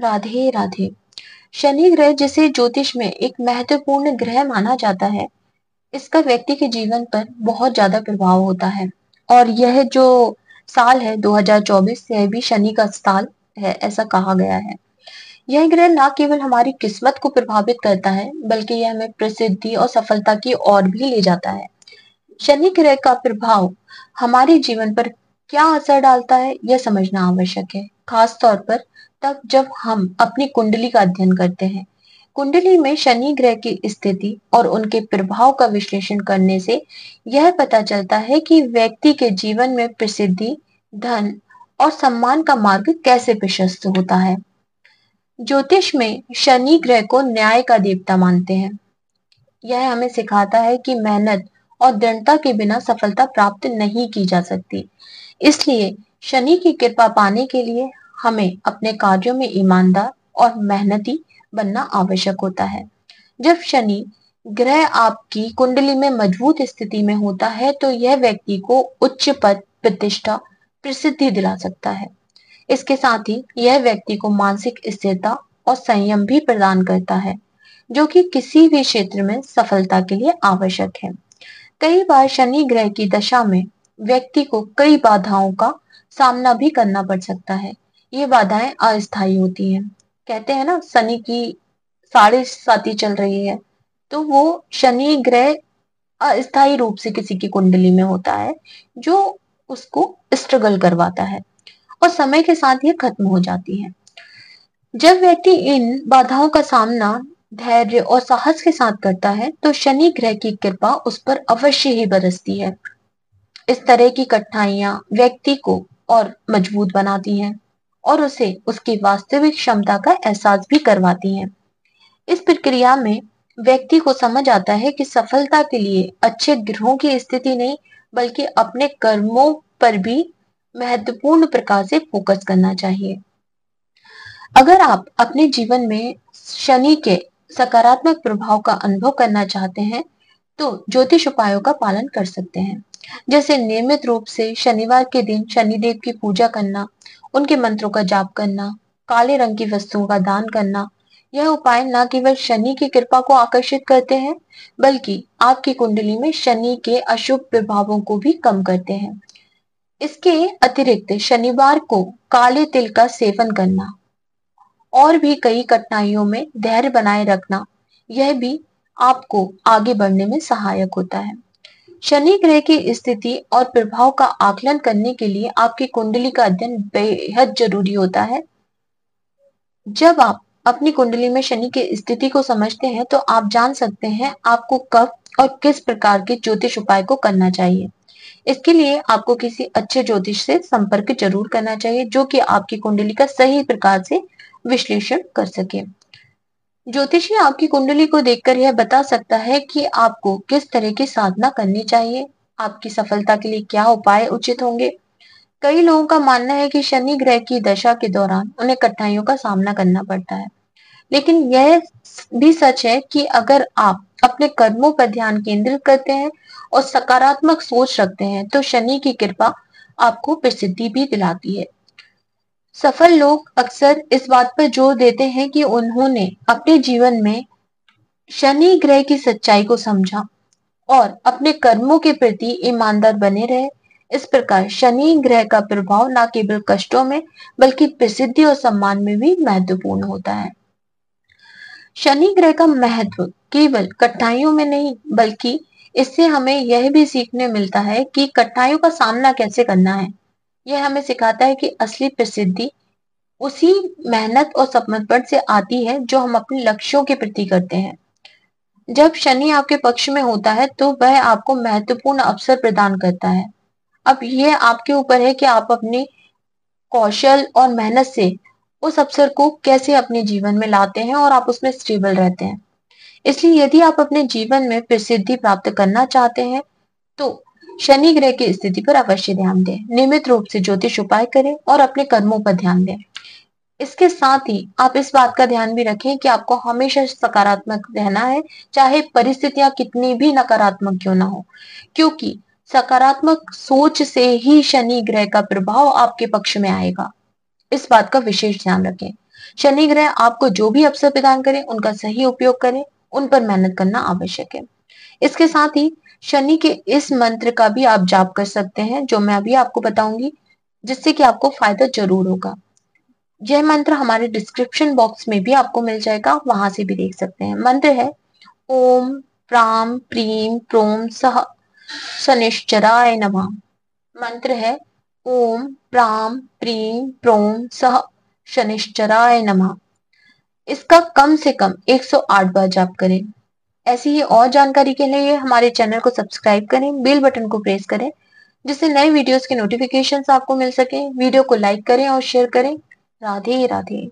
राधे राधे। शनि ग्रह जिसे ज्योतिष में एक महत्वपूर्ण ग्रह माना जाता है, इसका व्यक्ति के जीवन पर बहुत ज्यादा प्रभाव होता है। और यह जो साल है 2024, यह भी शनि का साल है, ऐसा कहा गया है। यह ग्रह न केवल हमारी किस्मत को प्रभावित करता है, बल्कि यह हमें प्रसिद्धि और सफलता की ओर भी ले जाता है। शनि ग्रह का प्रभाव हमारे जीवन पर क्या असर डालता है, यह समझना आवश्यक है, खास तौर पर तब जब हम अपनी कुंडली का अध्ययन करते हैं। कुंडली में शनि ग्रह की स्थिति और उनके प्रभाव का विश्लेषण करने से यह पता चलता है कि व्यक्ति के जीवन में प्रसिद्धि, धन और सम्मान का मार्ग कैसे प्रशस्त होता है। ज्योतिष में शनि ग्रह को न्याय का देवता मानते हैं। यह हमें सिखाता है कि मेहनत और दृढ़ता के बिना सफलता प्राप्त नहीं की जा सकती। इसलिए शनि की कृपा पाने के लिए हमें अपने कार्यों में ईमानदार और मेहनती बनना आवश्यक होता है। जब शनि ग्रह आपकी कुंडली में मजबूत स्थिति में होता है, तो यह व्यक्ति को उच्च पद, प्रतिष्ठा, प्रसिद्धि दिला सकता है। इसके साथ ही यह व्यक्ति को मानसिक स्थिरता और संयम भी प्रदान करता है, जो कि किसी भी क्षेत्र में सफलता के लिए आवश्यक है। कई बार शनि ग्रह की दशा में व्यक्ति को कई बाधाओं का सामना भी करना पड़ सकता है। ये बाधाएं अस्थायी होती हैं। कहते हैं ना, शनि की साढ़े साती चल रही है, तो वो शनि ग्रह अस्थायी रूप से किसी की कुंडली में होता है, जो उसको स्ट्रगल करवाता है और समय के साथ ये खत्म हो जाती है। जब व्यक्ति इन बाधाओं का सामना धैर्य और साहस के साथ करता है, तो शनि ग्रह की कृपा उस पर अवश्य ही बरसती है। इस तरह की कठिनाइयां व्यक्ति को और मजबूत बनाती हैं और उसे उसकी वास्तविक क्षमता का एहसास भी करवाती हैं। इस प्रक्रिया में व्यक्ति को समझ आता है कि सफलता के लिए अच्छे ग्रहों की स्थिति नहीं, बल्कि अपने कर्मों पर भी महत्वपूर्ण प्रकार से फोकस करना चाहिए। अगर आप अपने जीवन में शनि के सकारात्मक प्रभाव का अनुभव करना चाहते हैं, तो ज्योतिष उपायों का पालन कर सकते हैं। जैसे नियमित रूप से शनिवार के दिन शनिदेव की पूजा करना, उनके मंत्रों का जाप करना, काले रंग की वस्तुओं का दान करना। यह उपाय न केवल शनि की कृपा को आकर्षित करते हैं, बल्कि आपकी कुंडली में शनि के अशुभ प्रभावों को भी कम करते हैं। इसके अतिरिक्त शनिवार को काले तिल का सेवन करना और भी कई कठिनाइयों में धैर्य बनाए रखना, यह भी आपको आगे बढ़ने में सहायक होता है। शनि ग्रह की स्थिति और प्रभाव का आकलन करने के लिए आपकी कुंडली का अध्ययन बेहद जरूरी होता है। जब आप अपनी कुंडली में शनि की स्थिति को समझते हैं, तो आप जान सकते हैं आपको कब और किस प्रकार के ज्योतिष उपाय को करना चाहिए। इसके लिए आपको किसी अच्छे ज्योतिष से संपर्क जरूर करना चाहिए, जो कि आपकी कुंडली का सही प्रकार से विश्लेषण कर सके। ज्योतिषी आपकी कुंडली को देखकर यह बता सकता है कि आपको किस तरह की साधना करनी चाहिए, आपकी सफलता के लिए क्या उपाय उचित होंगे। कई लोगों का मानना है कि शनि ग्रह की दशा के दौरान उन्हें कठिनाइयों का सामना करना पड़ता है, लेकिन यह भी सच है कि अगर आप अपने कर्मों पर ध्यान केंद्रित करते हैं और सकारात्मक सोच रखते हैं, तो शनि की कृपा आपको प्रसिद्धि भी दिलाती है। सफल लोग अक्सर इस बात पर जोर देते हैं कि उन्होंने अपने जीवन में शनि ग्रह की सच्चाई को समझा और अपने कर्मों के प्रति ईमानदार बने रहे। इस प्रकार शनि ग्रह का प्रभाव न केवल कष्टों में, बल्कि प्रसिद्धि और सम्मान में भी महत्वपूर्ण होता है। शनि ग्रह का महत्व केवल कठिनाइयों में नहीं, बल्कि इससे हमें यह भी सीखने मिलता है कि कठिनाइयों का सामना कैसे करना है। यह हमें सिखाता है कि असली प्रसिद्धि उसी मेहनत और समर्पण से आती है जो हम अपने लक्ष्यों के प्रति करते हैं। जब शनि आपके पक्ष में होता है, तो वह आपको महत्वपूर्ण अवसर प्रदान करता है। अब यह आपके ऊपर है कि आप अपने कौशल और मेहनत से उस अवसर को कैसे अपने जीवन में लाते हैं और आप उसमें स्टेबल रहते हैं। इसलिए यदि आप अपने जीवन में प्रसिद्धि प्राप्त करना चाहते हैं, तो शनि ग्रह की स्थिति पर अवश्य ध्यान दें, नियमित रूप से ज्योतिष उपाय करें और अपने कर्मों पर ध्यान दें। इसके साथ ही आप इस बात का ध्यान भी रखें कि आपको हमेशा सकारात्मक रहना है, चाहे परिस्थितियां कितनी भी नकारात्मक क्यों ना हो, क्योंकि सकारात्मक सोच से ही शनि ग्रह का प्रभाव आपके पक्ष में आएगा। इस बात का विशेष ध्यान रखें। शनि ग्रह आपको जो भी अवसर प्रदान करें उनका सही उपयोग करें, उन पर मेहनत करना आवश्यक है। इसके साथ ही शनि के इस मंत्र का भी आप जाप कर सकते हैं, जो मैं अभी आपको बताऊंगी, जिससे कि आपको फायदा जरूर होगा। यह मंत्र हमारे डिस्क्रिप्शन बॉक्स में भी आपको मिल जाएगा, वहां से भी देख सकते हैं। मंत्र है ओम प्राम प्रीम प्रोम सह शनिश्चराय नमः। मंत्र है ओम प्राम प्रीम प्रोम सह शनिश्चराय नमः। इसका कम से कम 108 बार जाप करें। ऐसी ही और जानकारी के लिए हमारे चैनल को सब्सक्राइब करें, बेल बटन को प्रेस करें, जिससे नए वीडियोस के नोटिफिकेशंस आपको मिल सके। वीडियो को लाइक करें और शेयर करें। राधे राधे।